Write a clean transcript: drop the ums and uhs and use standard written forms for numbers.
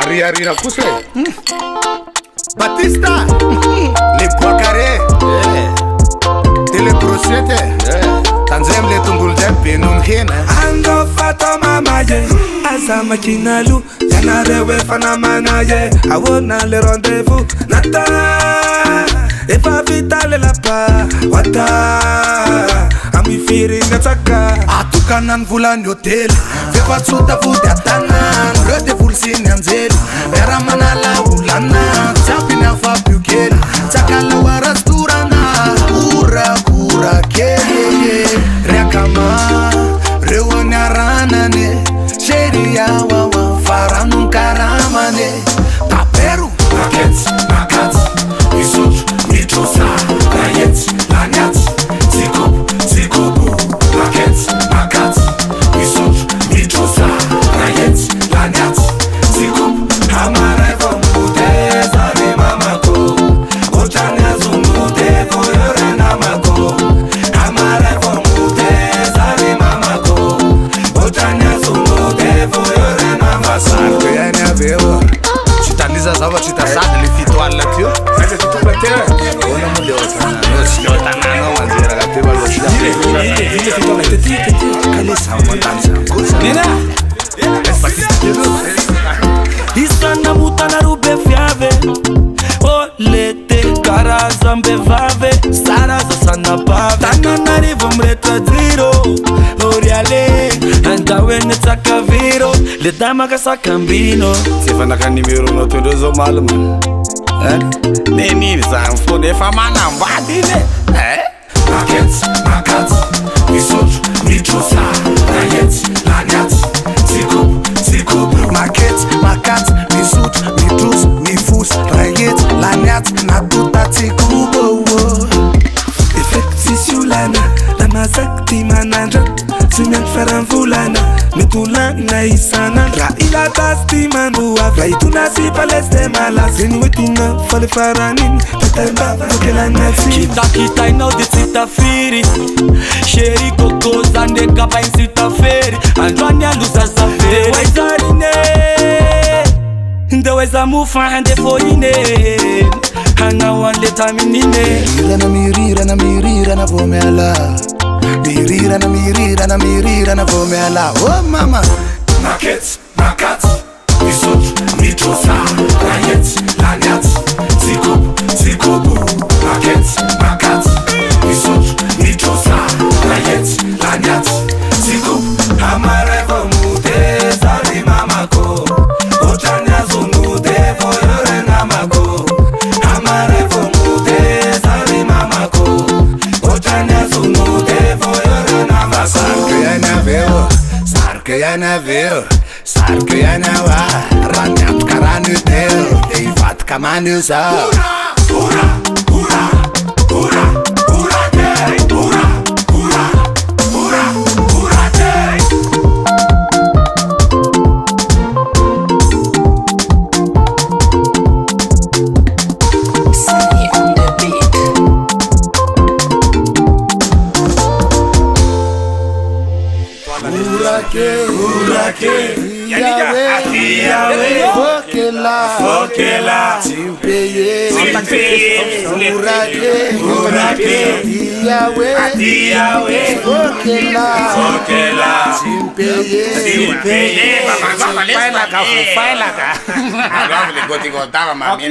Arina kosa Batista le Boakare Tele brochette Tanzem le tungul jabe nun hena Ando fato mamaye Asa makinalu Janarewe fana manaye Awona le rendez-vous Nata Efa vitale la pa Wata Ami firi ngataka Atukanan vulan hotel Vepa tsuta futi atanan Röde vulsin anzel Vera manala ulana Chapina fa piukeli Chakala wa rasturana Kura keye Reakama Rewana ranane Sheria wawa Faranun karamane Taperu Makats Isuch Mitrosa Rayets Lanyats Zikobu Makats Isuch Mitrosa Rayets Lanyats Zikobu Hamare Vomute Zari Mamako Ochanya Zumute Voyore Namako Hamare Vomute Zari Mamako Ochanya Zumute Voyore Namako Sarko yana veo Chitaniza zava chitasada le fito alla tio Mas é tudo pra ter Ona mulher Nota não manzera Gapeva lo shida Kale sama dansa Nena Isana mutana rube fiave Olete Karaza mbevave Saraza sana pave Tanana rivo mreta zero Oriale Andawe netaka viro Le dama kasakambino Sefana numero no todozo Malm Neni zanfone famana mbadile Makats Isuch Mitrosa Rayets Lanyats Zikobu Makats Isuch Mitrus Mifus Rayets Lanyats Natuta Zikobu Effecti siulana Lama zakti mananja Simen feran fulana Metulana isana Ra ila tasti manua Flaituna si paleste malas Zeni wetuna fale faranin Petemba vokela nasi Kita inau de cita firi Sheri koko zande kapa in cita feri Anjwanya lusa sa feri Dewa izarine Dewa izamufa hande foine Hana wande taminine Mirira na vomela Mirira na vomela Oh mama Makats Isuch Mitrosa Rayets Lanyats Zikobu Makats Isuch Mitrosa Rayets Lanyats Zikobu Hamare Vomute Zari Mamako Ochanya Zumute Voyore Namako Hamare Vomute Zari Mamako Ochanya Zumute Voyore Namako Sarke yana wa Ranyat karanu teo Eivat kamanu za Hura day Hura day Sunny on the beat. Hurake Yahweh Fokela Timpeye Hurake Yahweh Fokela Timpeye Fala cá. Agora ele gosta de contar, mamãe.